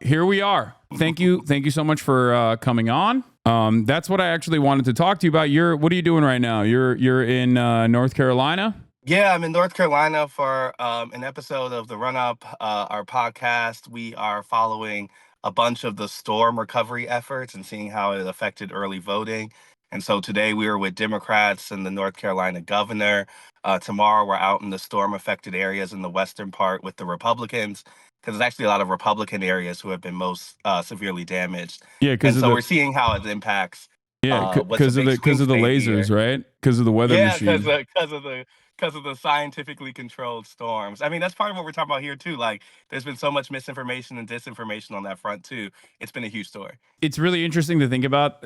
here we are. Thank you so much for coming on. That's what I actually wanted to talk to you about. What are you doing right now? You're in North Carolina? Yeah, I'm in North Carolina for an episode of the Run Up, our podcast. We are following a bunch of the storm recovery efforts and seeing how it affected early voting. And so today we are with Democrats and the North Carolina governor. Tomorrow we're out in the storm affected areas in the western part with the Republicans, because there's actually a lot of Republican areas who have been most severely damaged. Yeah, And so we're seeing how it impacts what's a big swing because of the state lasers, here. right? Because of the weather Yeah, because machine. of the scientifically controlled storms. I mean, that's part of what we're talking about here too. Like, there's been so much misinformation and disinformation on that front too. It's been a huge story. It's really interesting to think about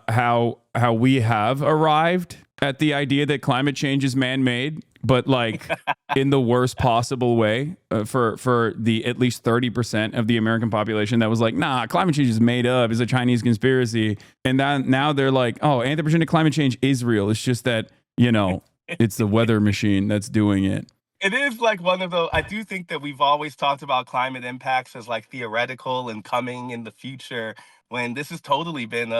how we have arrived at the idea that climate change is man-made, but like in the worst possible way for the at least 30% of the American population that was like, nah, climate change is made up, is a Chinese conspiracy. And then now they're like, oh, anthropogenic climate change is real. It's just that, it's the weather machine that's doing it. It is like one of those. I do think that we've always talked about climate impacts as like theoretical and coming in the future, when this has totally been,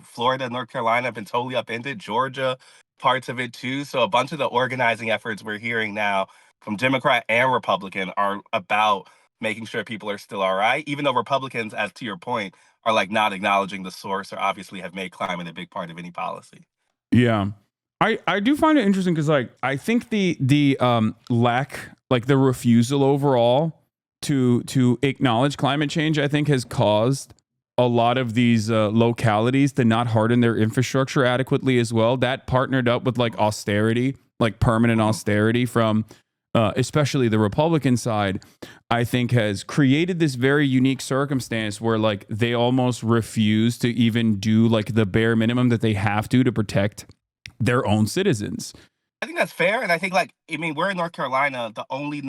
Florida, North Carolina have been totally upended, Georgia, parts of it too. So a bunch of the organizing efforts we're hearing now from Democrat and Republican are about making sure people are still all right, even though Republicans, as to your point, are like not acknowledging the source or obviously have made climate a big part of any policy. Yeah. I do find it interesting because like I think the lack, like the refusal overall to acknowledge climate change, I think has caused a lot of these localities to not harden their infrastructure adequately as well. That partnered up with like austerity, like permanent austerity from especially the Republican side, I think has created this very unique circumstance where like they almost refuse to even do like the bare minimum that they have to protect their own citizens. I think that's fair. And I think, like, I mean, we're in North Carolina, the only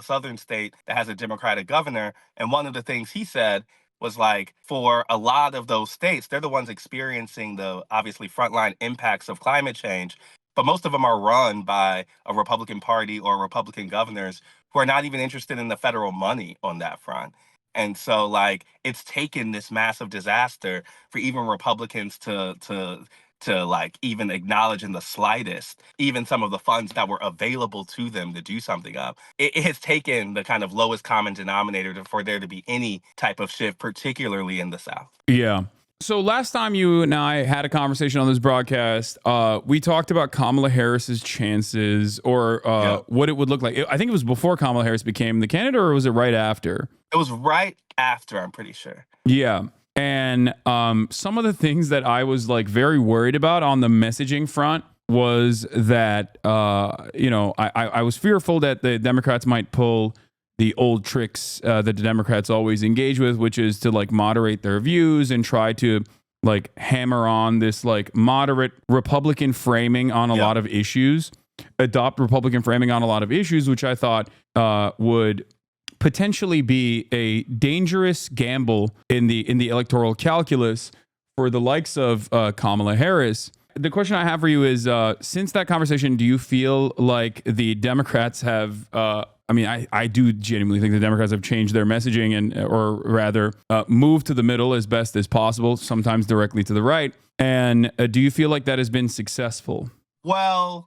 southern state that has a Democratic governor. And one of the things he said was like, for a lot of those states, they're the ones experiencing the obviously frontline impacts of climate change. But most of them are run by a Republican Party or Republican governors who are not even interested in the federal money on that front. And so, like, it's taken this massive disaster for even Republicans to like even acknowledge in the slightest even some of the funds that were available to them to do something up. It has taken the kind of lowest common denominator for there to be any type of shift, particularly in the South. Yeah. So last time you and I had a conversation on this broadcast, we talked about Kamala Harris's chances or what it would look like. I think it was before Kamala Harris became the candidate, or was it right after? It was right after, I'm pretty sure. Yeah. And some of the things that I was like very worried about on the messaging front was that, I was fearful that the Democrats might pull the old tricks that the Democrats always engage with, which is to like moderate their views and try to like hammer on this like moderate Republican framing on a lot of issues, adopt Republican framing on a lot of issues, which I thought would potentially be a dangerous gamble in the electoral calculus for the likes of Kamala Harris. The question I have for you is, since that conversation, do you feel like the Democrats have, I do genuinely think the Democrats have changed their messaging or rather moved to the middle as best as possible, sometimes directly to the right. And do you feel like that has been successful? Well,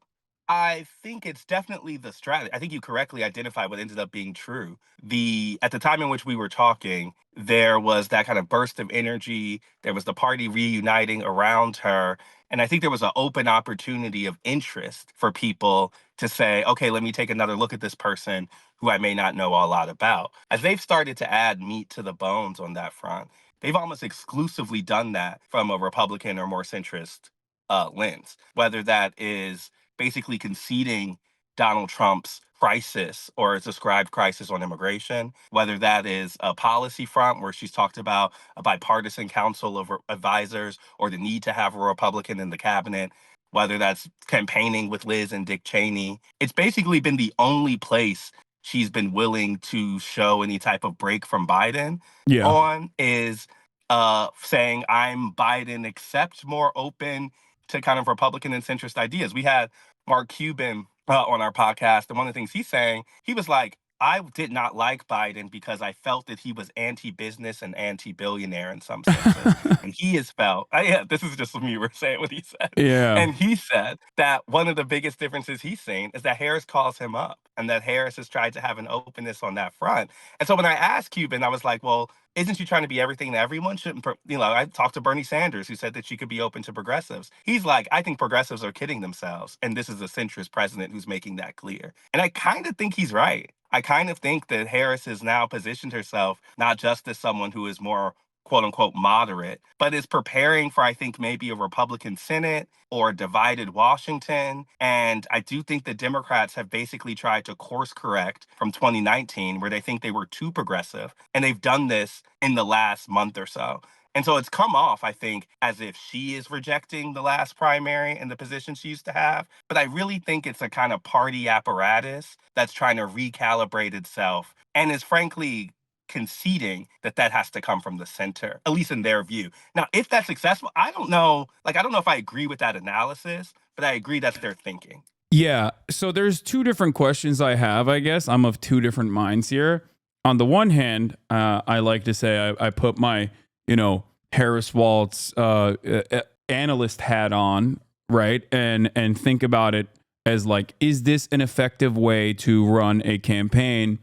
I think it's definitely the strategy. I think you correctly identified what ended up being true. At the time in which we were talking, there was that kind of burst of energy. There was the party reuniting around her. And I think there was an open opportunity of interest for people to say, okay, let me take another look at this person who I may not know a lot about. As they've started to add meat to the bones on that front, they've almost exclusively done that from a Republican or more centrist lens, whether that is basically conceding Donald Trump's crisis or its described crisis on immigration, whether that is a policy front where she's talked about a bipartisan council of advisors or the need to have a Republican in the cabinet, whether that's campaigning with Liz and Dick Cheney. It's basically been the only place she's been willing to show any type of break from Biden on is saying, I'm Biden, except more open to kind of Republican and centrist ideas. We had Mark Cuban on our podcast, and one of the things he's saying, he was like, I did not like Biden because I felt that he was anti-business and anti-billionaire in some senses. And he has felt, yeah, this is just me saying what he said. Yeah. And he said that one of the biggest differences he's seen is that Harris calls him up and that Harris has tried to have an openness on that front. And so when I asked Cuban, I was like, well, isn't she trying to be everything to everyone? Shouldn't, I talked to Bernie Sanders, who said that she could be open to progressives. He's like, I think progressives are kidding themselves. And this is a centrist president who's making that clear. And I kind of think he's right. I kind of think that Harris has now positioned herself not just as someone who is more quote unquote moderate, but is preparing for, I think, maybe a Republican Senate or a divided Washington. And I do think the Democrats have basically tried to course correct from 2019, where they think they were too progressive. And they've done this in the last month or so. And so it's come off, I think, as if she is rejecting the last primary and the position she used to have. But I really think it's a kind of party apparatus that's trying to recalibrate itself and is frankly conceding that that has to come from the center, at least in their view. Now, if that's successful, I don't know. Like, I don't know if I agree with that analysis, but I agree that's their thinking. Yeah. So there's two different questions I have, I guess. I'm of two different minds here. On the one hand, I like to say I put my, Harris Waltz analyst hat on, right? And think about it as like, is this an effective way to run a campaign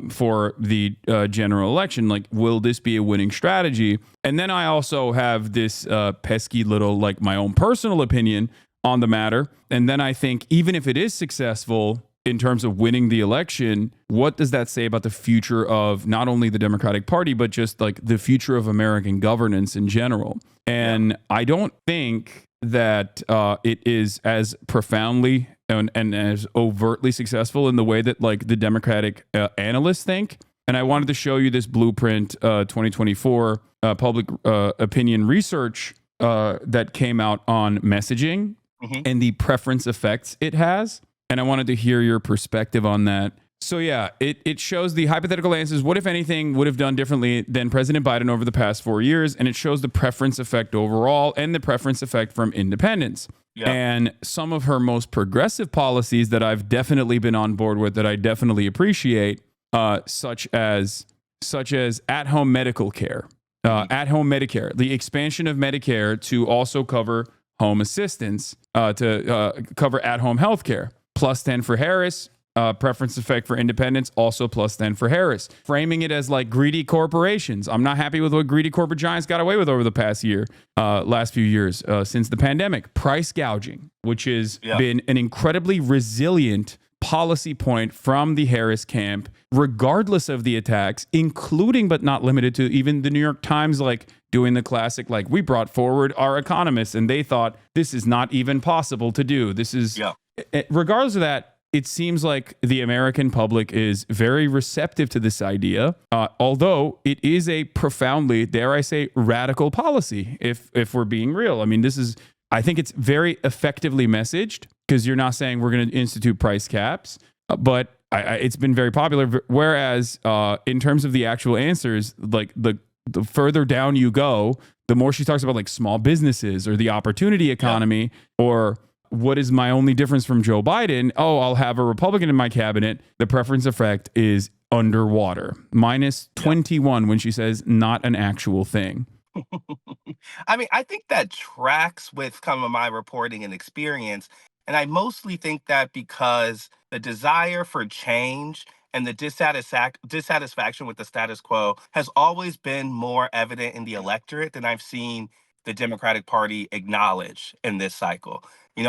for the general election? Like, will this be a winning strategy? And then I also have this pesky little, like, my own personal opinion on the matter. And then I think even if it is successful in terms of winning the election, what does that say about the future of not only the Democratic Party, but just like the future of American governance in general? And I don't think that it is as profoundly and as overtly successful in the way that like the Democratic analysts think. And I wanted to show you this Blueprint 2024 public opinion research that came out on messaging and the preference effects it has. And I wanted to hear your perspective on that. So yeah, it shows the hypothetical answers. What, if anything, would have done differently than President Biden over the past 4 years? And it shows the preference effect overall and the preference effect from independents. Yep. And some of her most progressive policies that I've definitely been on board with, that I definitely appreciate, such as at-home medical care, at-home Medicare, the expansion of Medicare to also cover home assistance, to cover at-home health care. Plus 10 for Harris. Preference effect for independents, also plus 10 for Harris. Framing it as like greedy corporations. I'm not happy with what greedy corporate giants got away with over the past last few years, since the pandemic. Price gouging, which has been an incredibly resilient policy point from the Harris camp, regardless of the attacks, including but not limited to even the New York Times, like doing the classic, like, we brought forward our economists and they thought this is not even possible to do. This is, regardless of that, it seems like the American public is very receptive to this idea, although it is a profoundly, dare I say, radical policy, if we're being real. I mean, I think it's very effectively messaged, because you're not saying we're going to institute price caps, but it's been very popular. Whereas in terms of the actual answers, like the further down you go, the more she talks about like small businesses or the opportunity economy, or what is my only difference from Joe Biden? Oh, I'll have a Republican in my cabinet. The preference effect is underwater. Minus 21 when she says not an actual thing. I mean, I think that tracks with kind of my reporting and experience. And I mostly think that because the desire for change and the dissatisfaction with the status quo has always been more evident in the electorate than I've seen the Democratic Party acknowledge in this cycle.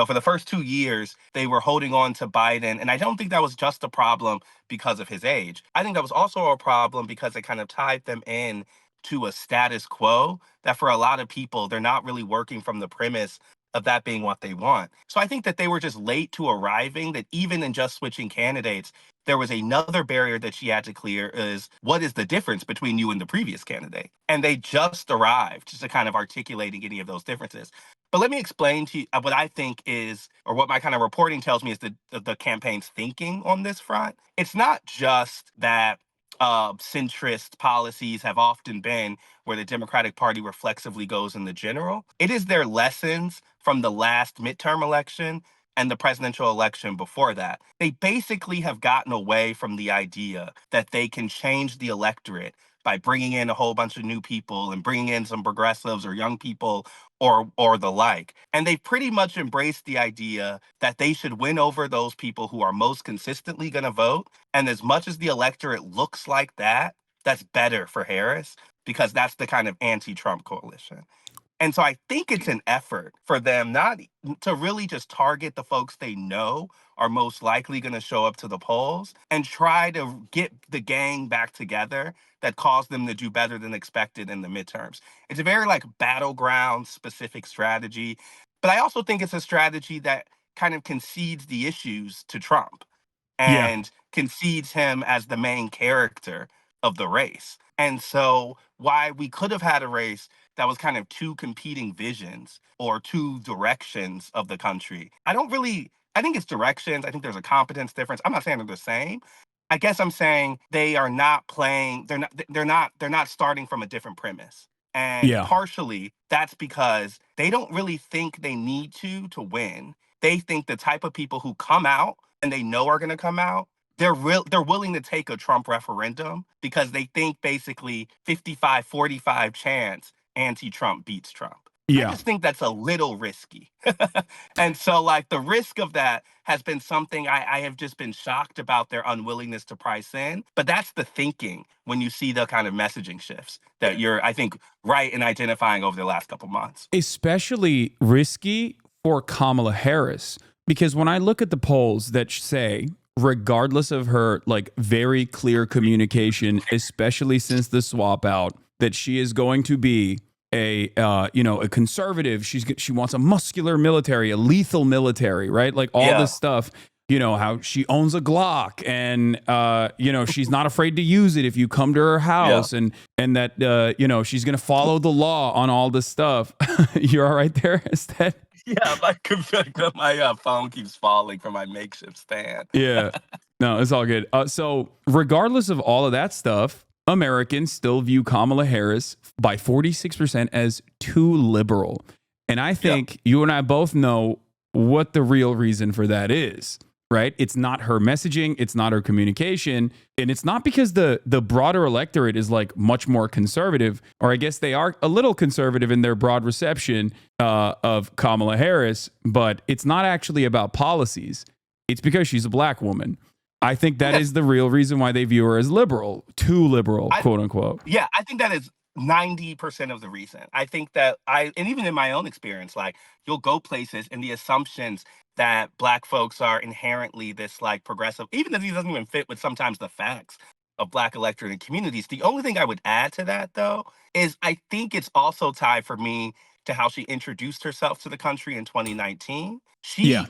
For the first 2 years, they were holding on to Biden. And I don't think that was just a problem because of his age. I think that was also a problem because it kind of tied them in to a status quo that for a lot of people, they're not really working from the premise of that being what they want. So I think that they were just late to arriving, that even in just switching candidates, there was another barrier that she had to clear, is what is the difference between you and the previous candidate? And they just arrived to kind of articulating any of those differences. But let me explain to you what I think is, or what my kind of reporting tells me is the campaign's thinking on this front. It's not just that centrist policies have often been where the Democratic Party reflexively goes in the general. It is their lessons from the last midterm election and the presidential election before that. They basically have gotten away from the idea that they can change the electorate by bringing in a whole bunch of new people and bringing in some progressives or young people or the like. And they've pretty much embraced the idea that they should win over those people who are most consistently going to vote. And as much as the electorate looks like that, that's better for Harris because that's the kind of anti-Trump coalition. And so I think it's an effort for them not to really just target the folks they know are most likely going to show up to the polls and try to get the gang back together that caused them to do better than expected in the midterms. It's a very like battleground specific strategy, but I also think it's a strategy that kind of concedes the issues to Trump Yeah. and concedes him as the main character of the race. And so, why we could have had a race that was kind of two competing visions or two directions of the country. I think it's directions. I think there's a competence difference. I'm not saying they're the same. I guess I'm saying they are not playing, they're not starting from a different premise. And Yeah. partially that's because they don't really think they need to win. They think the type of people who come out and they know are going to come out, they're willing to take a Trump referendum because they think basically 55-45 chance anti-Trump beats Trump. I Yeah. just think that's a little risky. And so like the risk of that has been something I have just been shocked about their unwillingness to price in. But that's the thinking when you see the kind of messaging shifts that you're, I think, right in identifying over the last couple months. Especially risky for Kamala Harris, because when I look at the polls that say, regardless of her like very clear communication, especially since the swap out, that she is going to be a conservative. She wants a muscular military, a lethal military, right? Like all Yeah. this stuff. How she owns a Glock and she's not afraid to use it if you come to her Yeah. house, and that she's going to follow the law on all this stuff. You're all right there, Astead? Yeah, my phone keeps falling from my makeshift stand. Yeah. No, it's all good. So, regardless of all of that stuff, Americans still view Kamala Harris by 46% as too liberal. And I Yeah. think you and I both know what the real reason for that is, right? It's not her messaging, it's not her communication, and it's not because the broader electorate is like much more conservative, or I guess they are a little conservative in their broad reception of Kamala Harris, but it's not actually about policies. It's because she's a black woman. I think that Yeah. is the real reason why they view her as liberal, too liberal, I quote unquote. Yeah, I think that is 90% of the reason. I think that and even in my own experience, like you'll go places and the assumptions that black folks are inherently this like progressive, even if it doesn't even fit with sometimes the facts of black electorate and communities. The only thing I would add to that though is I think it's also tied for me to how she introduced herself to the country in 2019. Yeah.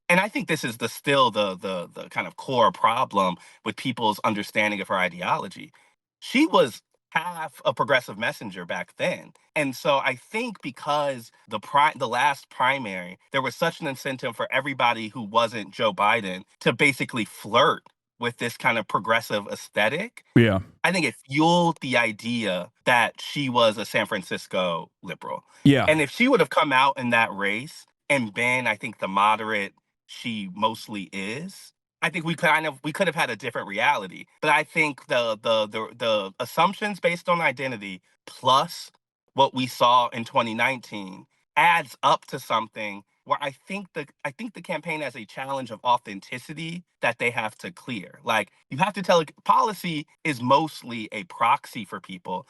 And I think this is the still the kind of core problem with people's understanding of her ideology. She was half a progressive messenger back then. And so I think because the last primary, there was such an incentive for everybody who wasn't Joe Biden to basically flirt with this kind of progressive aesthetic. Yeah. I think it fueled the idea that she was a San Francisco liberal. Yeah. And if she would have come out in that race and been, I think, the moderate she mostly is, I think we could have had a different reality. But I think the assumptions based on identity plus what we saw in 2019 adds up to something where I think the campaign has a challenge of authenticity that they have to clear. Like you have to tell policy is mostly a proxy for people.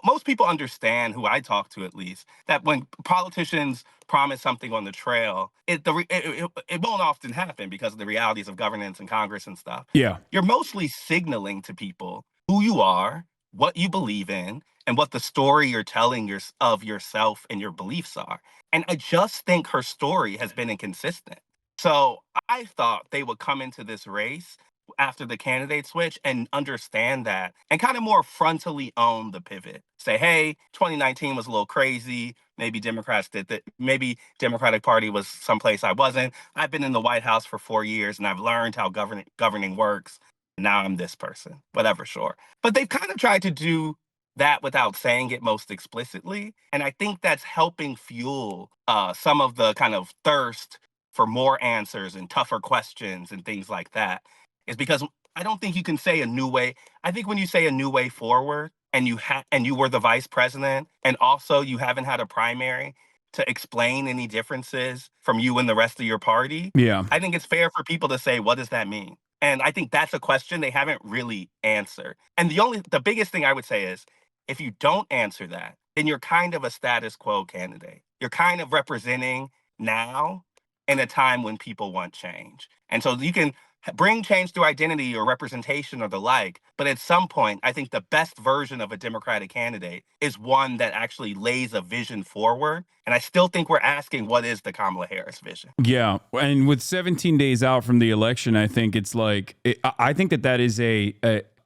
Most people understand, who I talk to at least, that when politicians promise something on the trail, it won't often happen because of the realities of governance and Congress and stuff. Yeah. You're mostly signaling to people who you are, what you believe in, and what the story you're telling of yourself and your beliefs are. And I just think her story has been inconsistent. So I thought they would come into this race after the candidate switch and understand that and kind of more frontally own the pivot. Say, hey, 2019 was a little crazy. Maybe Democrats did that. Maybe Democratic Party was someplace I wasn't. I've been in the White House for 4 years and I've learned how governing works. Now I'm this person, whatever, sure. But they've kind of tried to do that without saying it most explicitly. And I think that's helping fuel some of the kind of thirst for more answers and tougher questions and things like that is because I don't think you can say a new way. I think when you say a new way forward and you were the vice president and also you haven't had a primary to explain any differences from you and the rest of your party, Yeah. I think it's fair for people to say, what does that mean? And I think that's a question they haven't really answered. And the biggest thing I would say is if you don't answer that, then you're kind of a status quo candidate. You're kind of representing now in a time when people want change. And so you can bring change through identity or representation or the like. But at some point, I think the best version of a Democratic candidate is one that actually lays a vision forward. And I still think we're asking, what is the Kamala Harris vision? Yeah. And with 17 days out from the election, I think it's like, I think that is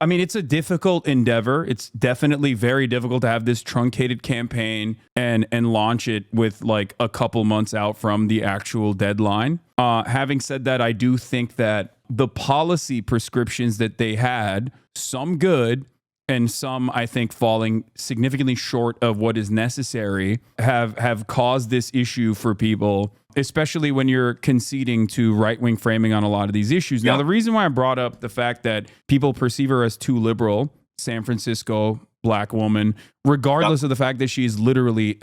I mean, it's a difficult endeavor. It's definitely very difficult to have this truncated campaign and launch it with like a couple months out from the actual deadline. Having said that, I do think that the policy prescriptions that they had, some good and some, I think, falling significantly short of what is necessary, have caused this issue for people, especially when you're conceding to right-wing framing on a lot of these issues. Now, the reason why I brought up the fact that people perceive her as too liberal, San Francisco black woman, regardless of the fact that she's literally,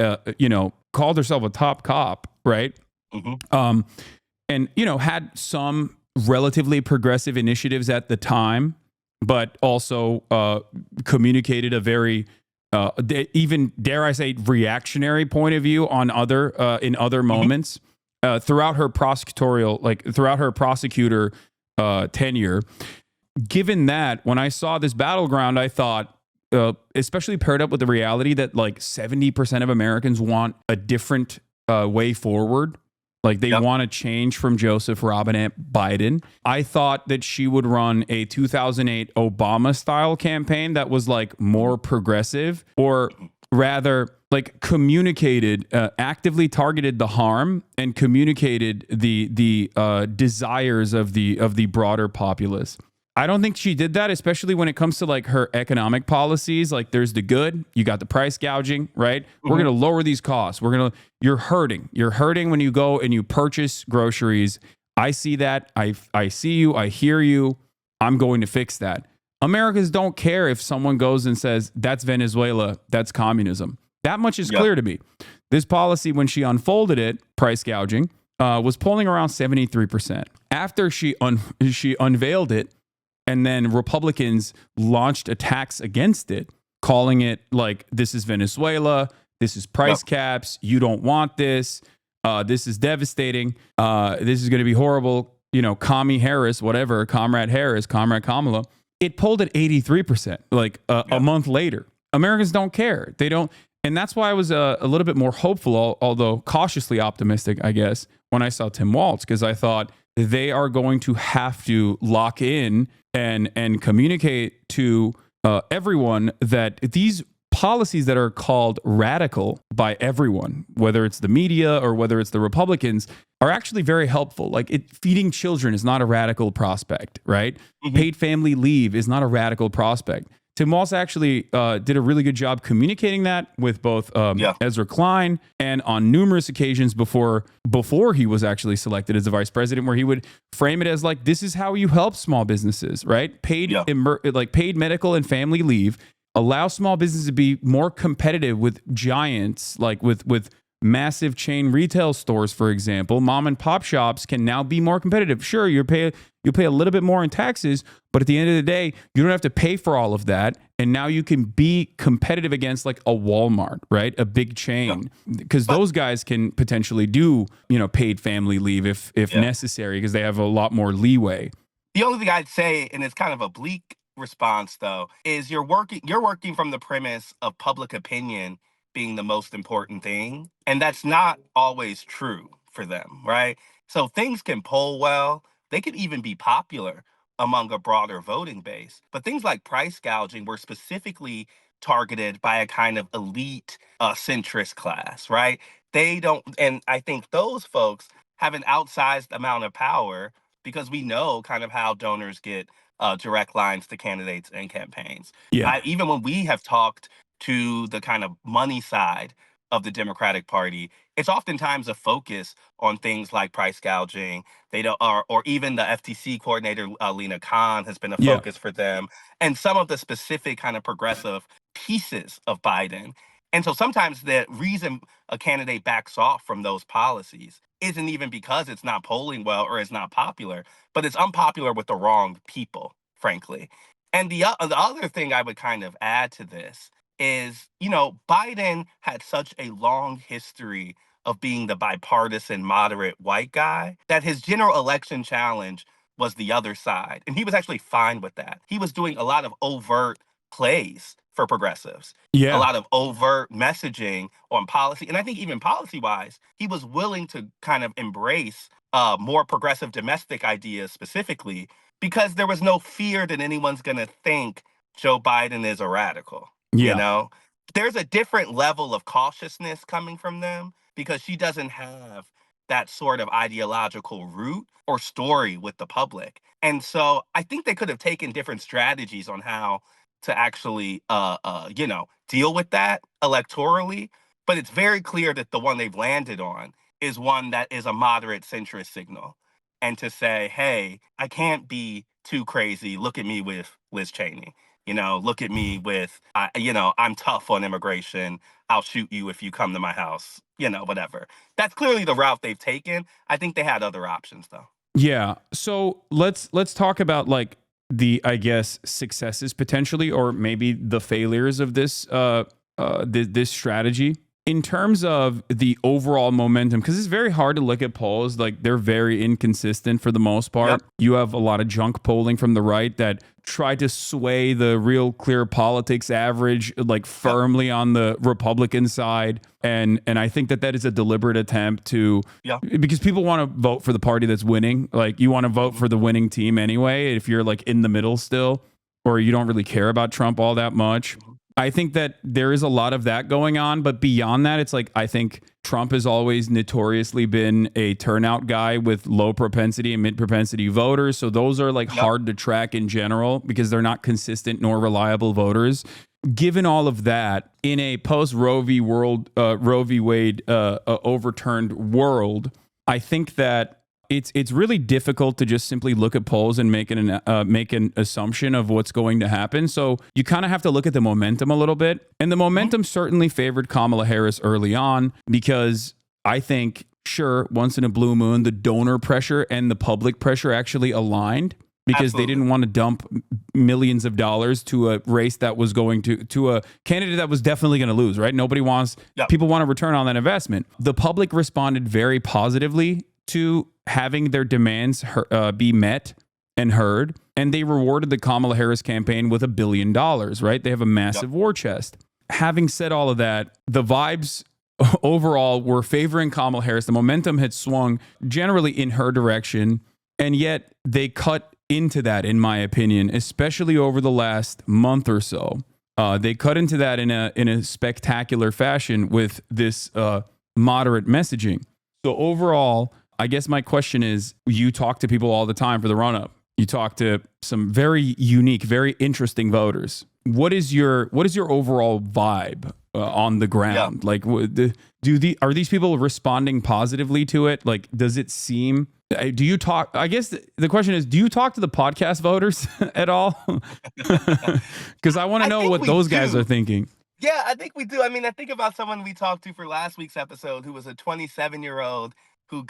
called herself a top cop, right? Mm-hmm. And, had some relatively progressive initiatives at the time, but also communicated a very, even dare I say, reactionary point of view on in other moments throughout her prosecutor tenure. Given that, when I saw this battleground, I thought, especially paired up with the reality that like 70% of Americans want a different way forward. Like they want to change from Joseph Robinette Biden. I thought that she would run a 2008 Obama style campaign that was like more progressive, or rather like communicated, actively targeted the harm and communicated the desires of the broader populace. I don't think she did that, especially when it comes to like her economic policies. Like there's the good, you got the price gouging, right? We're going to lower these costs. You're hurting. You're hurting when you go and you purchase groceries. I see that. I see you. I hear you. I'm going to fix that. Americans don't care if someone goes and says, that's Venezuela, that's communism. That much is clear to me. This policy, when she unfolded it, price gouging, was polling around 73%. After she unveiled it, and then Republicans launched attacks against it, calling it like, this is Venezuela, this is price caps, you don't want this, this is devastating, this is going to be horrible, Commie Harris, whatever, Comrade Harris, Comrade Kamala. It polled at 83%, like a month later. Americans don't care. They don't. And that's why I was a little bit more hopeful, although cautiously optimistic, I guess, when I saw Tim Walz, because I thought they are going to have to lock in and communicate to everyone that these policies that are called radical by everyone, whether it's the media or whether it's the Republicans, are actually very helpful. Like feeding children is not a radical prospect, right? Paid family leave is not a radical prospect. Tim Walz actually did a really good job communicating that with both Ezra Klein and on numerous occasions before he was actually selected as the vice president, where he would frame it as like, this is how you help small businesses, right? Paid medical and family leave, allow small businesses to be more competitive with giants, like with massive chain retail stores, for example. Mom and pop shops can now be more competitive. Sure, you'll pay a little bit more in taxes, but at the end of the day, you don't have to pay for all of that. And now you can be competitive against like a Walmart, right? A big chain, because those guys can potentially do, paid family leave if necessary, because they have a lot more leeway. The only thing I'd say, and it's kind of a bleak response though, is you're working from the premise of public opinion being the most important thing. And that's not always true for them, right? So things can poll well. They could even be popular among a broader voting base. But things like price gouging were specifically targeted by a kind of elite centrist class, right? They don't, and I think those folks have an outsized amount of power because we know kind of how donors get direct lines to candidates and campaigns. Yeah. Even when we have talked to the kind of money side of the Democratic Party, it's oftentimes a focus on things like price gouging. They don't, or even the FTC coordinator, Lena Khan, has been a Yeah. focus for them, and some of the specific kind of progressive pieces of Biden. And so sometimes the reason a candidate backs off from those policies isn't even because it's not polling well or it's not popular, but it's unpopular with the wrong people, frankly. And the other thing I would kind of add to this is, Biden had such a long history of being the bipartisan, moderate white guy that his general election challenge was the other side. And he was actually fine with that. He was doing a lot of overt plays for progressives, a Yeah. lot of overt messaging on policy. And I think even policy wise, he was willing to kind of embrace more progressive domestic ideas specifically because there was no fear that anyone's going to think Joe Biden is a radical. You Yeah. know, there's a different level of cautiousness coming from them because she doesn't have that sort of ideological root or story with the public. And so I think they could have taken different strategies on how to actually, deal with that electorally. But it's very clear that the one they've landed on is one that is a moderate centrist signal. And to say, hey, I can't be too crazy. Look at me with Liz Cheney. Look at me with, I'm tough on immigration. I'll shoot you if you come to my house, whatever. That's clearly the route they've taken. I think they had other options, though. Yeah. So let's talk about like the, I guess, successes potentially, or maybe the failures of this strategy in terms of the overall momentum, because it's very hard to look at polls. Like, they're very inconsistent for the most part. Yep. You have a lot of junk polling from the right that try to sway the real clear politics average like Yep. firmly on the Republican side. And I think that is a deliberate attempt to, Yeah. because people want to vote for the party that's winning. Like, you want to vote Mhm. for the winning team anyway if you're like in the middle still, or you don't really care about Trump all that much. Mhm. I think that there is a lot of that going on, but beyond that, it's like, I think Trump has always notoriously been a turnout guy with low propensity and mid propensity voters. So those are like Yep. hard to track in general because they're not consistent nor reliable voters. Given all of that, in a post Roe v. Roe v. Wade overturned world, I think that it's really difficult to just simply look at polls and make an assumption of what's going to happen. So you kind of have to look at the momentum a little bit. And the Mhm. momentum certainly favored Kamala Harris early on because I think, sure, once in a blue moon, the donor pressure and the public pressure actually aligned because they Absolutely. didn't want to dump millions of dollars to a race that was going to a candidate that was definitely going to lose, right? Yep. People want a return on that investment. The public responded very positively to having their demands be met and heard, and they rewarded the Kamala Harris campaign with $1 billion, right? They have a Yep. massive war chest. Having said all of that, the vibes overall were favoring Kamala Harris. The momentum had swung generally in her direction, and yet they cut into that, in my opinion, especially over the last month or so. They cut into that in a spectacular fashion with this moderate messaging. So overall, I guess my question is, you talk to people all the time for the run up. You talk to some very unique, very interesting voters. What is your overall vibe on the ground? Like, are these people responding positively to it? Like, does it seem? Do you talk? I guess the question is, do you talk to the podcast voters at all? Because I want to I know think what we those guys are do. thinking. Yeah, I think we do. I mean, I think about someone we talked to for last week's episode who was a 27-year-old who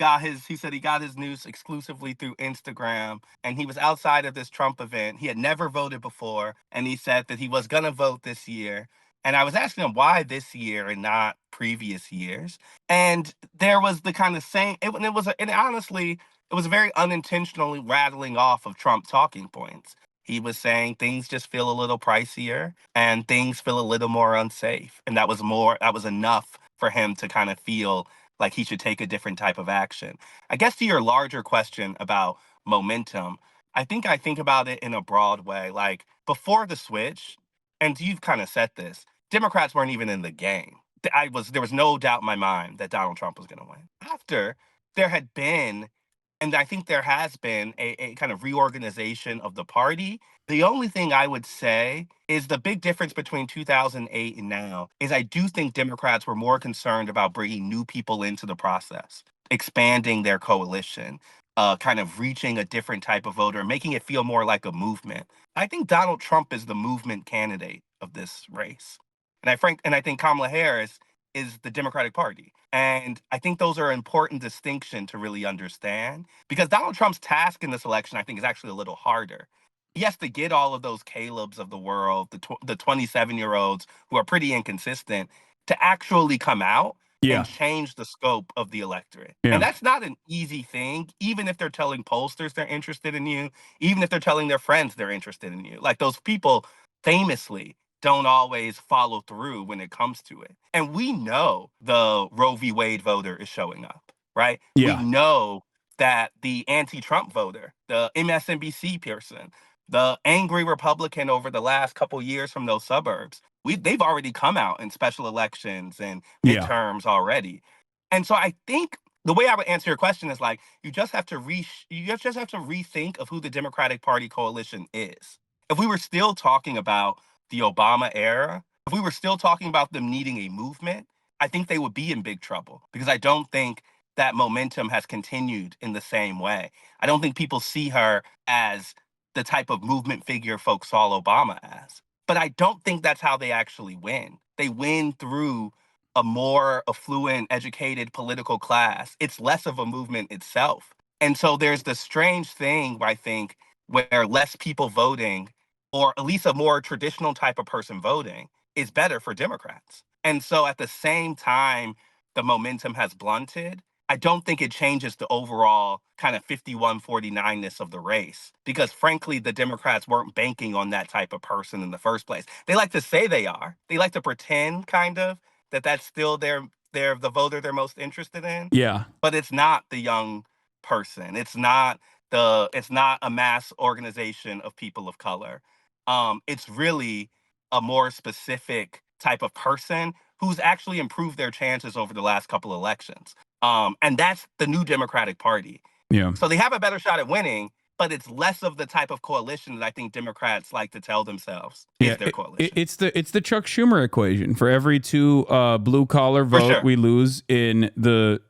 he said he got his news exclusively through Instagram, and he was outside of this Trump event. He had never voted before, and he said that he was going to vote this year. And I was asking him why this year and not previous years. And there was the kind of same, and honestly, it was a very unintentionally rattling off of Trump talking points. He was saying things just feel a little pricier and things feel a little more unsafe. And that was enough for him to kind of feel like he should take a different type of action. I guess to your larger question about momentum, I think about it in a broad way. Like before the switch, and you've kind of said this, Democrats weren't even in the game. There was no doubt in my mind that Donald Trump was going to win. After, there had been And I think there has been a kind of reorganization of the party. The only thing I would say is the big difference between 2008 and now is I do think Democrats were more concerned about bringing new people into the process, expanding their coalition, kind of reaching a different type of voter, making it feel more like a movement. I think Donald Trump is the movement candidate of this race. And I think Kamala Harris is the Democratic Party. And I think those are an important distinction to really understand because Donald Trump's task in this election, I think, is actually a little harder. He has to get all of those Caleb's of the world, the 27-year-olds who are pretty inconsistent, to actually come out and Yeah. change the scope of the electorate. And Yeah. that's not an easy thing, even if they're telling pollsters they're interested in you, even if they're telling their friends they're interested in you. Like those people famously don't always follow through when it comes to it. And we know the Roe v. Wade voter is showing up, right? We Yeah. know that the anti-Trump voter, the MSNBC person, the angry Republican over the last couple years from those suburbs, they've already come out in special elections and Yeah. midterms already. And so I think the way I would answer your question is like you just have to rethink of who the Democratic Party coalition is. If we were still talking about the Obama era, if we were still talking about them needing a movement, I think they would be in big trouble because I don't think that momentum has continued in the same way. I don't think people see her as the type of movement figure folks saw Obama as. But I don't think that's how they actually win. They win through a more affluent, educated political class. It's less of a movement itself. And so there's this strange thing where I think where less people voting, or at least a more traditional type of person voting, is better for Democrats. And so at the same time, the momentum has blunted. I don't think it changes the overall kind of 51-49-ness of the race because frankly, the Democrats weren't banking on that type of person in the first place. They like to say they are. They like to pretend kind of that that's still the voter they're most interested in, Yeah. but it's not the young person. It's not a mass organization of people of color. It's really a more specific type of person who's actually improved their chances over the last couple elections. And that's the new Democratic Party. Yeah. So they have a better shot at winning, but it's less of the type of coalition that I think Democrats like to tell themselves Yeah, is their coalition. it's the Chuck Schumer equation. For every two blue collar For vote sure. we lose in the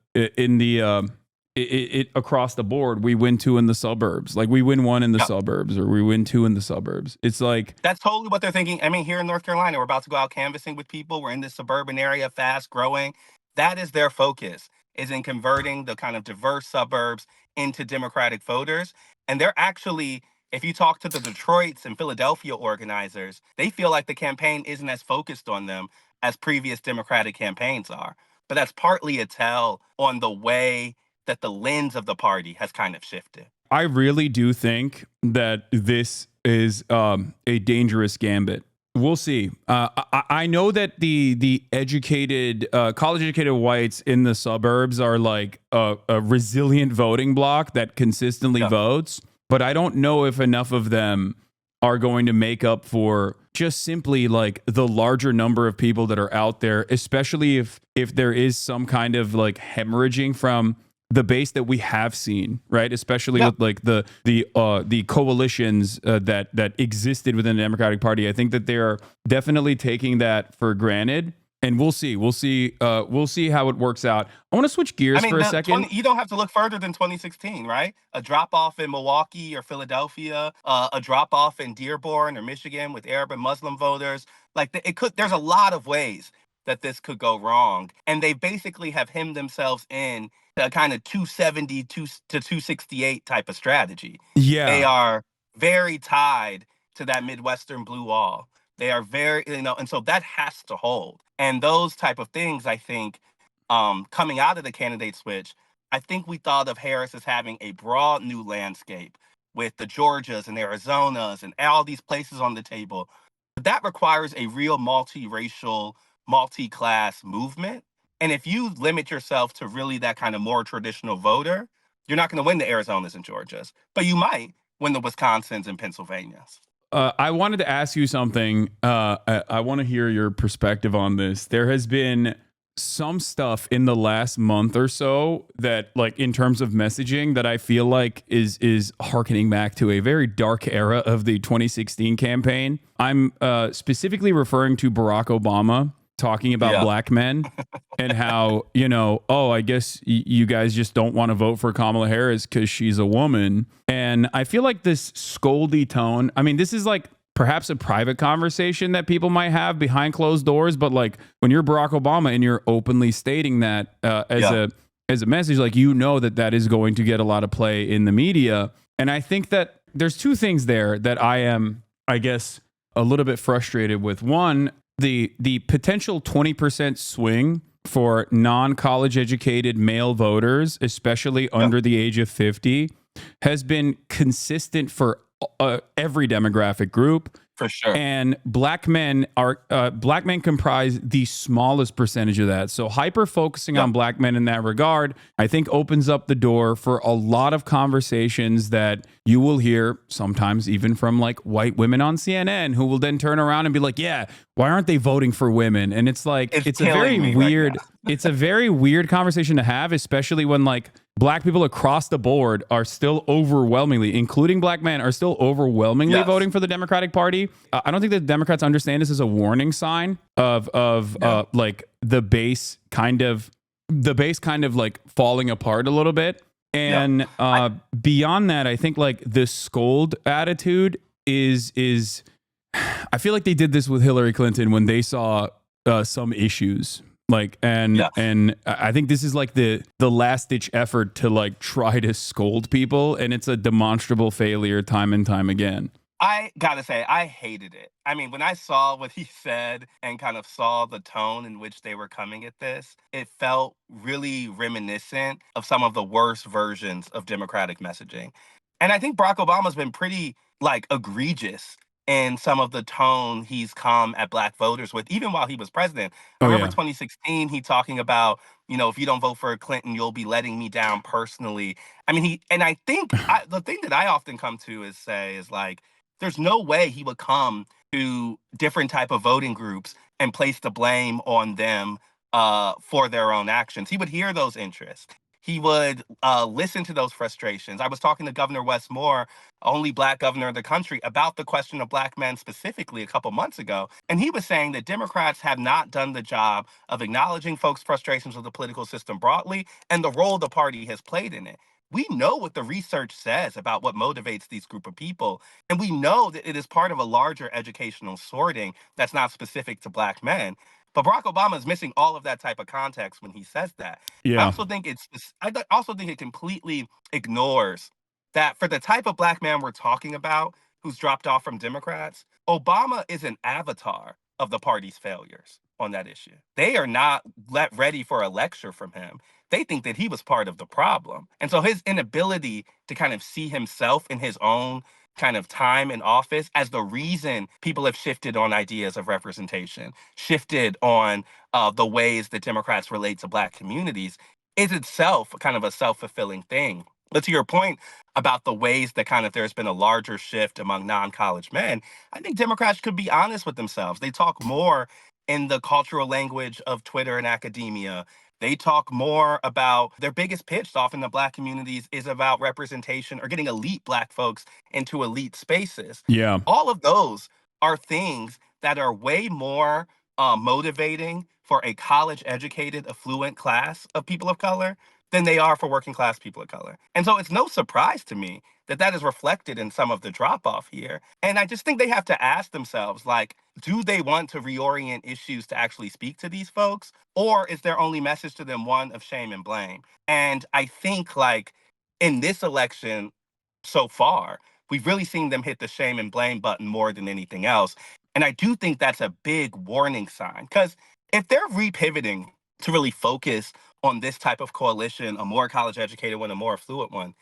across the board, we win two in the suburbs. Like we win one in the Yeah. suburbs, or we win two in the suburbs. It's like That's totally what they're thinking. I mean, here in North Carolina, we're about to go out canvassing with people. We're in this suburban area, fast growing. That is their focus, is in converting the kind of diverse suburbs into Democratic voters. And they're actually, if you talk to the Detroits and Philadelphia organizers, they feel like the campaign isn't as focused on them as previous Democratic campaigns are. But that's partly a tell on the way that the lens of the party has kind of shifted. I really do think that this is a dangerous gambit. We'll see. I know that the educated, college educated whites in the suburbs are like a resilient voting bloc that consistently Yeah. votes, but I don't know if enough of them are going to make up for just simply like the larger number of people that are out there, especially if there is some kind of like hemorrhaging from the base that we have seen, right? Especially Yeah. with like the coalitions that existed within the Democratic Party. I think that they are definitely taking that for granted, and we'll see. We'll see how it works out. I want to switch gears for a second. You don't have to look further than 2016, right? A drop off in Milwaukee or Philadelphia, a drop off in Dearborn or Michigan with Arab and Muslim voters. There's a lot of ways that this could go wrong. And they basically have hemmed themselves in to a kind of 270 to 268 type of strategy. They Yeah, are very tied to that Midwestern blue wall. They are very, and so that has to hold. And those type of things, I think, coming out of the candidate switch, I think we thought of Harris as having a broad new landscape with the Georgias and Arizonas and all these places on the table. But that requires a real multiracial, multi-class movement. And if you limit yourself to really that kind of more traditional voter, you're not going to win the Arizonas and Georgias, but you might win the Wisconsins and Pennsylvanias. I wanted to ask you something. I want to hear your perspective on this. There has been some stuff in the last month or so that, like, in terms of messaging, that I feel like is harkening back to a very dark era of the 2016 campaign. I'm specifically referring to Barack Obama talking about Yeah. black men and how, oh, I guess you guys just don't want to vote for Kamala Harris because she's a woman. And I feel like this scoldy tone, I mean, this is like perhaps a private conversation that people might have behind closed doors, but like when you're Barack Obama and you're openly stating that Yeah. as a message, like, that is going to get a lot of play in the media. And I think that there's two things there that I am, I guess, a little bit frustrated with. One, the potential 20% swing for non-college educated male voters, especially Yeah. under the age of 50, has been consistent for every demographic group. For sure. And black men comprise the smallest percentage of that. So hyper focusing Yeah. on black men in that regard, I think, opens up the door for a lot of conversations that you will hear sometimes even from like white women on CNN, who will then turn around and be like, yeah, why aren't they voting for women? And it's like, it's a very killing me right weird, now. it's a very weird conversation to have, especially when like black people across the board are still overwhelmingly, including black men, are still overwhelmingly Yes. voting for the Democratic Party. I don't think that Democrats understand this as a warning sign of Yeah. like the base kind of like falling apart a little bit. Yeah. And beyond that, I think like the scold attitude is I feel like they did this with Hillary Clinton when they saw some issues. Like, Yes. and I think this is like the last ditch effort to like try to scold people, and it's a demonstrable failure time and time again. I gotta say, I hated it. I mean, when I saw what he said and kind of saw the tone in which they were coming at this, it felt really reminiscent of some of the worst versions of Democratic messaging. And I think Barack Obama's been pretty like egregious in some of the tone he's come at black voters with, even while he was president. I Oh remember yeah. 2016, he talking about, if you don't vote for Clinton, you'll be letting me down personally. I mean, and I think the thing that I often come to is say is like, there's no way he would come to different type of voting groups and place the blame on them for their own actions. He would hear those interests. He would listen to those frustrations. I was talking to Governor Wes Moore, only black governor in the country, about the question of black men specifically a couple months ago. And he was saying that Democrats have not done the job of acknowledging folks' frustrations with the political system broadly and the role the party has played in it. We know what the research says about what motivates these group of people. And we know that it is part of a larger educational sorting that's not specific to black men. But Barack Obama is missing all of that type of context when he says that. I Yeah. also think also think it completely ignores that for the type of black man we're talking about who's dropped off from Democrats, Obama is an avatar of the party's failures on that issue. They are not ready for a lecture from him. They think that he was part of the problem. And so his inability to kind of see himself in his own kind of time in office as the reason people have shifted on ideas of representation, shifted on the ways that Democrats relate to black communities, is itself kind of a self-fulfilling thing. But to your point about the ways that kind of there's been a larger shift among non-college men, I think Democrats could be honest with themselves. They talk more in the cultural language of Twitter and academia. They talk more about their biggest pitch often in the black communities is about representation or getting elite black folks into elite spaces. Yeah. All of those are things that are way more motivating for a college educated, affluent class of people of color than they are for working class people of color. And so it's no surprise to me that that is reflected in some of the drop off here. And I just think they have to ask themselves, like, do they want to reorient issues to actually speak to these folks? Or is their only message to them one of shame and blame? And I think, like, in this election so far, we've really seen them hit the shame and blame button more than anything else. And I do think that's a big warning sign because if they're repivoting to really focus on this type of coalition, a more college educated one, a more affluent one,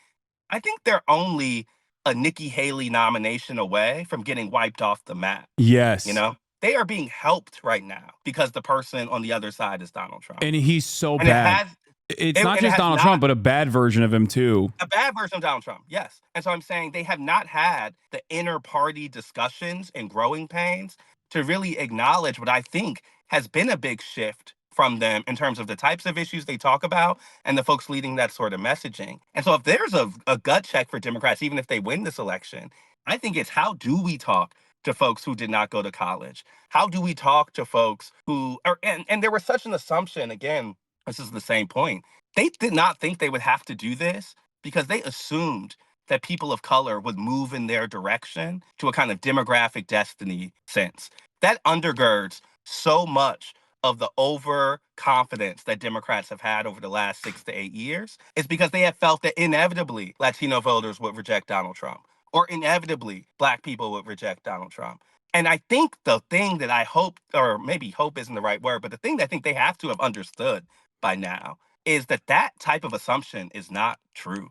I think they're only a Nikki Haley nomination away from getting wiped off the map. You Yes. know, they are being helped right now because the person on the other side is Donald Trump. And he's so And it bad. has It's it, not and it just has Donald not Trump, but a bad version of him too. a bad version of Donald Trump, yes. And so I'm saying they have not had the inner party discussions and growing pains to really acknowledge what I think has been a big shift from them in terms of the types of issues they talk about and the folks leading that sort of messaging. And so if there's a gut check for Democrats, even if they win this election, I think it's how do we talk to folks who did not go to college? How do we talk to folks who are, and there was such an assumption, again, this is the same point. They did not think they would have to do this because they assumed that people of color would move in their direction to a kind of demographic destiny sense. That undergirds so much of the overconfidence that Democrats have had over the last 6 to 8 years is because they have felt that inevitably Latino voters would reject Donald Trump, or inevitably Black people would reject Donald Trump. And I think the thing that I hope, or maybe hope isn't the right word, but the thing that I think they have to have understood by now is that that type of assumption is not true.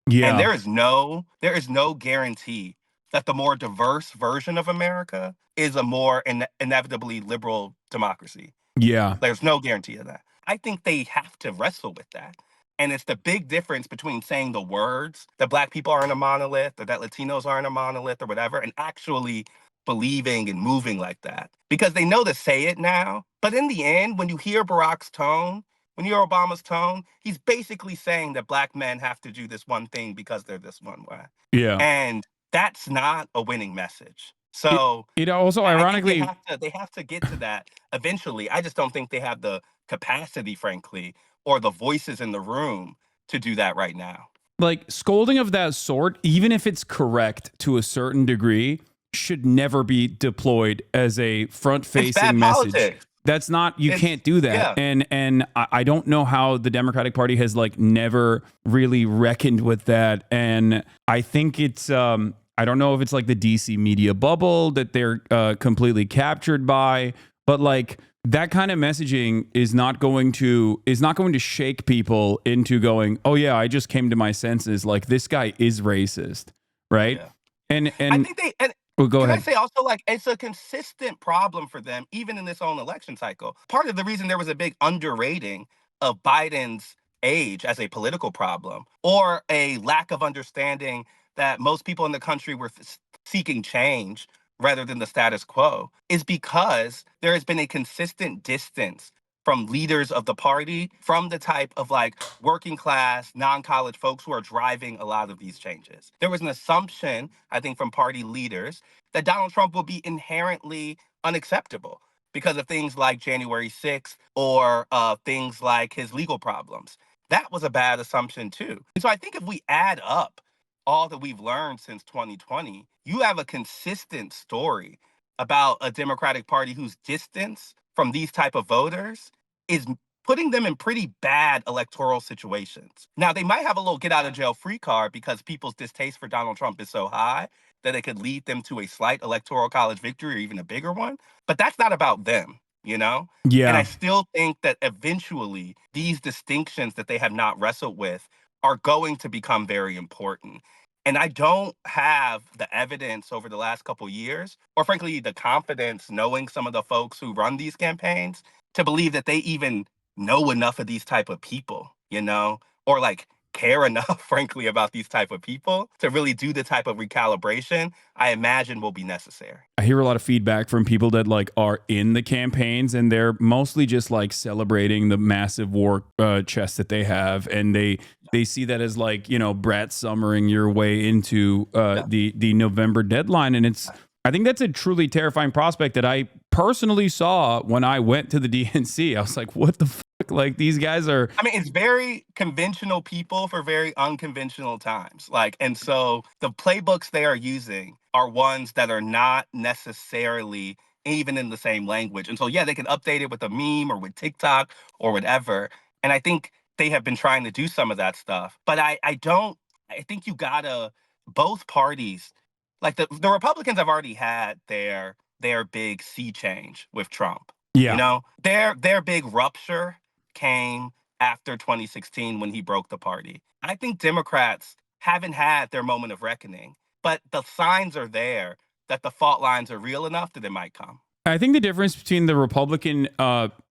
And Yeah. there is no guarantee that the more diverse version of America is a more inevitably liberal democracy. Yeah. There's no guarantee of that. I think they have to wrestle with that. And it's the big difference between saying the words that Black people aren't a monolith or that Latinos aren't a monolith or whatever, and actually believing and moving like that. Because they know to say it now. But in the end, when you hear Barack's tone, when you hear Obama's tone, he's basically saying that Black men have to do this one thing because they're this one way. Yeah. And that's not a winning message. It, So it also I think ironically, they have to get to that eventually. I just don't think they have the capacity, frankly, or the voices in the room to do that right now. like scolding of that sort, even if it's correct to a certain degree, should never be deployed as a It's bad front-facing message. politics. That's not, you It's can't do that. yeah. And I don't know how the Democratic Party has like never really reckoned with that. And I think it's I don't know if it's like the DC media bubble that they're completely captured by, but like that kind of messaging is not going to shake people into going, "Oh yeah, I just came to my senses, like this guy is racist." Right? Yeah. And I think they and well, go can I ahead. say also, like, it's a consistent problem for them, even in this own election cycle. Part of the reason there was a big underrating of Biden's age as a political problem, or a lack of understanding that most people in the country were seeking change rather than the status quo, is because there has been a consistent distance from leaders of the party, from the type of like working class, non-college folks who are driving a lot of these changes. There was an assumption, I think, from party leaders that Donald Trump will be inherently unacceptable because of things like January 6th or things like his legal problems. That was a bad assumption too. And so I think if we add up all that we've learned since 2020, you have a consistent story about a Democratic Party whose distance from these type of voters is putting them in pretty bad electoral situations. Now, they might have a little get out of jail free card because people's distaste for Donald Trump is so high that it could lead them to a slight electoral college victory or even a bigger one. But that's not about them, you know? And I Yeah. still think that eventually these distinctions that they have not wrestled with are going to become very important. And I don't have the evidence over the last couple years, or frankly, the confidence knowing some of the folks who run these campaigns to believe that they even know enough of these type of people, you know, or like care enough, frankly, about these type of people to really do the type of recalibration I imagine will be necessary. I hear a lot of feedback from people that like are in the campaigns and they're mostly just like celebrating the massive war chest that they have, and they see that as like, you know, Brad Summering your way into Yeah. the November deadline. And it's, I think that's a truly terrifying prospect that I personally saw when I went to the DNC. I was like, what the fuck? Like these guys are, I mean, it's very conventional people for very unconventional times. Like, and so the playbooks they are using are ones that are not necessarily even in the same language. And so, yeah, they can update it with a meme or with TikTok or whatever. And I think they have been trying to do some of that stuff. But I think you gotta, both parties, like the Republicans have already had their big sea change with Trump. You yeah. know, their big rupture came after 2016 when he broke the party. I think Democrats haven't had their moment of reckoning, but the signs are there that the fault lines are real enough that it might come. I think the difference between the Republican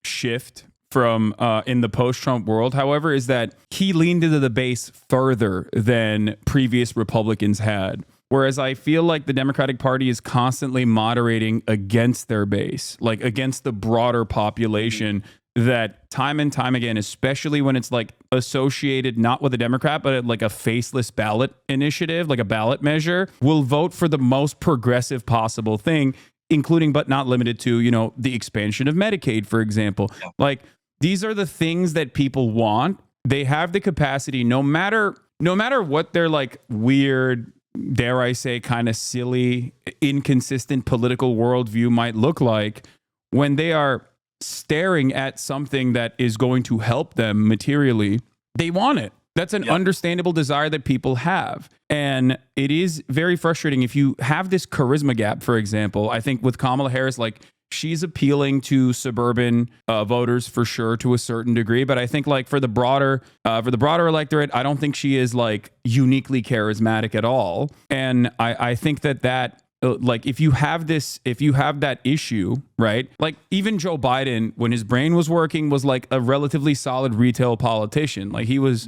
shift from in the post-Trump world, however, is that he leaned into the base further than previous Republicans had. Whereas I feel like the Democratic Party is constantly moderating against their base, like against the broader population that time and time again, especially when it's like associated not with a Democrat, but like a faceless ballot initiative, like a ballot measure, will vote for the most progressive possible thing, including but not limited to, the expansion of Medicaid, for example. Yeah. Like these are the things that people want. They have the capacity, no matter what their like weird, dare I say, kind of silly, inconsistent political worldview might look like, when they are staring at something that is going to help them materially, they want it. That's an understandable desire that people have. And it is very frustrating if you have this charisma gap, for example. I think with Kamala Harris, like she's appealing to suburban voters for sure to a certain degree. But I think like for the broader electorate, I don't think she is like uniquely charismatic at all. And I think that like if you have that issue, right? Like even Joe Biden, when his brain was working, was like a relatively solid retail politician. Like he was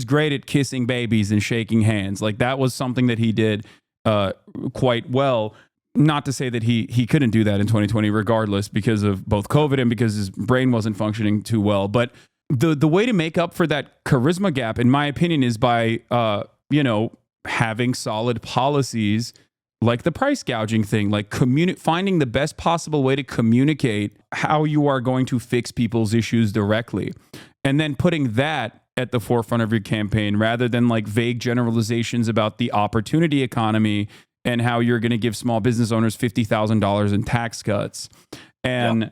great at kissing babies and shaking hands. Like that was something that he did quite well. Not to say that he couldn't do that in 2020 regardless, because of both COVID and because his brain wasn't functioning too well. But the way to make up for that charisma gap, in my opinion, is by having solid policies like the price gouging thing, like finding the best possible way to communicate how you are going to fix people's issues directly. And then putting that at the forefront of your campaign rather than like vague generalizations about the opportunity economy and how you're going to give small business owners $50,000 in tax cuts. And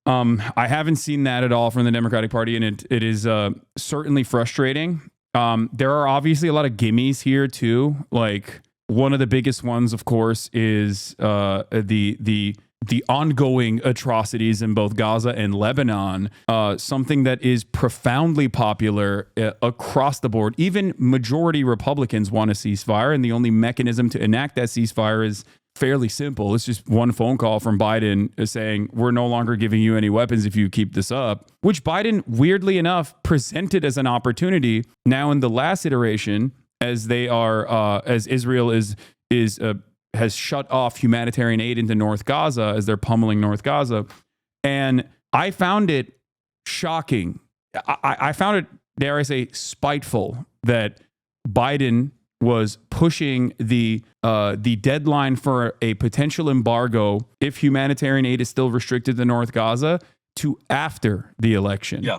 I haven't seen that at all from the Democratic Party, and it is certainly frustrating. There are obviously a lot of gimmies here too, like one of the biggest ones, of course, is the ongoing atrocities in both Gaza and Lebanon, something that is profoundly popular across the board. Even majority Republicans want a ceasefire, and the only mechanism to enact that ceasefire is fairly simple. It's just one phone call from Biden saying, we're no longer giving you any weapons if you keep this up, which Biden, weirdly enough, presented as an opportunity now in the last iteration, as Israel has shut off humanitarian aid into North Gaza, as they're pummeling North Gaza. And I found it shocking. I found it, dare I say, spiteful that Biden was pushing the deadline for a potential embargo, if humanitarian aid is still restricted to North Gaza, to after the election. Yeah.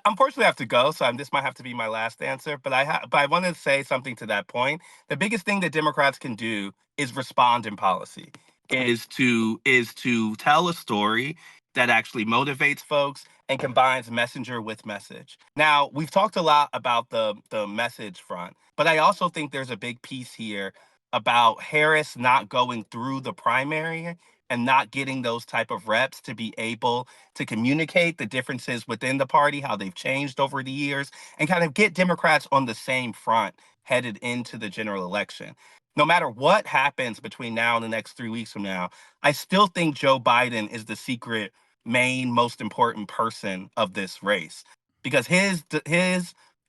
Unfortunately, I have to go, so this might have to be my last answer. But I want to say something to that point. The biggest thing that Democrats can do is respond in policy. Is to tell a story that actually motivates folks and combines messenger with message. Now, we've talked a lot about the message front, but I also think there's a big piece here about Harris not going through the primary and not getting those type of reps to be able to communicate the differences within the party, how they've changed over the years, and kind of get Democrats on the same front headed into the general election. No matter what happens between now and the next 3 weeks from now, I still think Joe Biden is the secret main most important person of this race, because his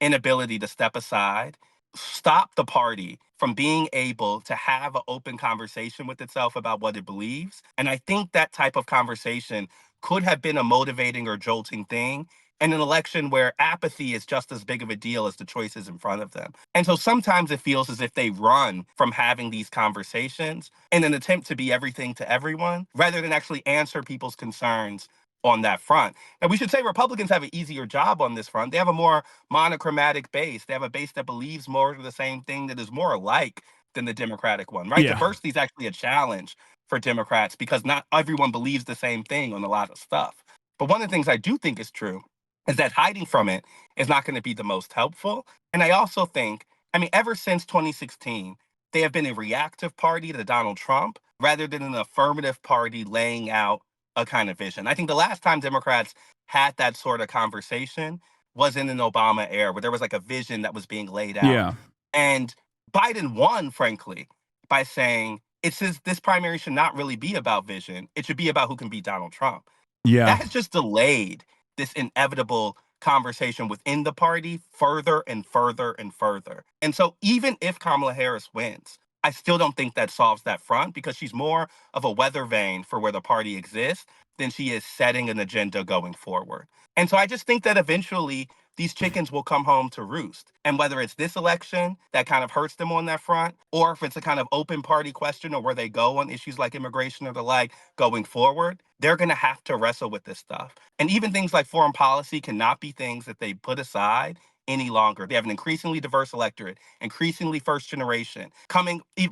inability to step aside, stop the party from being able to have an open conversation with itself about what it believes. And I think that type of conversation could have been a motivating or jolting thing in an election where apathy is just as big of a deal as the choices in front of them. And so sometimes it feels as if they run from having these conversations in an attempt to be everything to everyone, rather than actually answer people's concerns on that front. And we should say Republicans have an easier job on this front. They have a more monochromatic base. They have a base that believes more of the same thing, that is more alike than the Democratic one, right? Yeah. Diversity is actually a challenge for Democrats because not everyone believes the same thing on a lot of stuff. But one of the things I do think is true is that hiding from it is not going to be the most helpful. And I also think, ever since 2016, they have been a reactive party to Donald Trump rather than an affirmative party laying out a kind of vision. I think the last time Democrats had that sort of conversation was in an Obama era, where there was like a vision that was being laid out. Yeah. And Biden won, frankly, by saying this primary should not really be about vision. It should be about who can beat Donald Trump. Yeah. That has just delayed this inevitable conversation within the party further and further and further. And so even if Kamala Harris wins, I still don't think that solves that front because she's more of a weather vane for where the party exists than she is setting an agenda going forward. And so I just think that eventually these chickens will come home to roost. And whether it's this election that kind of hurts them on that front, or if it's a kind of open party question or where they go on issues like immigration or the like going forward, they're going to have to wrestle with this stuff. And even things like foreign policy cannot be things that they put aside any longer. They have an increasingly diverse electorate, increasingly first generation.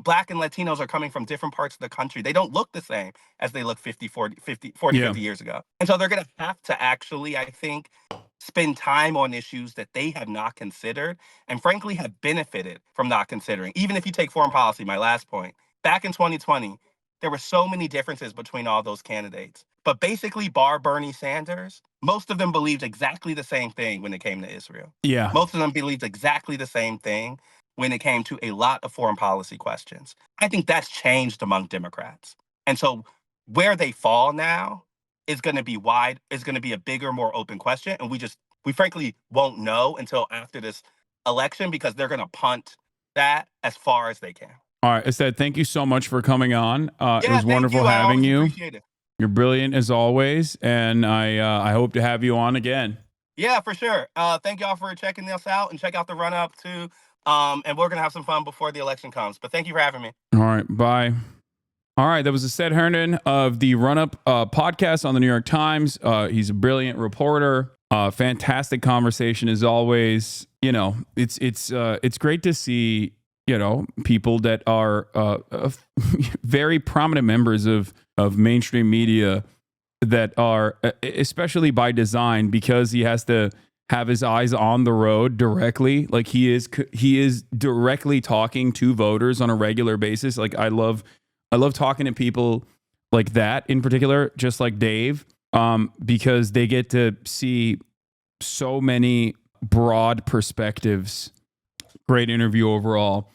Black and Latinos are coming from different parts of the country. They don't look the same as they look 50 Yeah. years ago. And so they're going to have to actually, I think, spend time on issues that they have not considered and frankly have benefited from not considering. Even if you take foreign policy, my last point, back in 2020, there were so many differences between all those candidates. But basically, bar Bernie Sanders, most of them believed exactly the same thing when it came to Israel. Yeah. Most of them believed exactly the same thing when it came to a lot of foreign policy questions. I think that's changed among Democrats. And so where they fall now is going to be a bigger, more open question. And we frankly won't know until after this election because they're going to punt that as far as they can. All right, Astead, thank you so much for coming on. It was Thank wonderful you. I having always you. appreciate it. You're brilliant as always, and I hope to have you on again. Yeah, for sure. Thank y'all for checking this out and check out the run up too. And we're gonna have some fun before the election comes. But thank you for having me. All right, bye. All right, that was Astead Herndon of the Run Up podcast on the New York Times. He's a brilliant reporter. Fantastic conversation as always. You know, it's great to see, you know, people that are very prominent members of mainstream media that are, especially by design, because he has to have his eyes on the road directly. Like he is directly talking to voters on a regular basis. Like I love talking to people like that in particular, just like Dave, because they get to see so many broad perspectives. Great interview overall.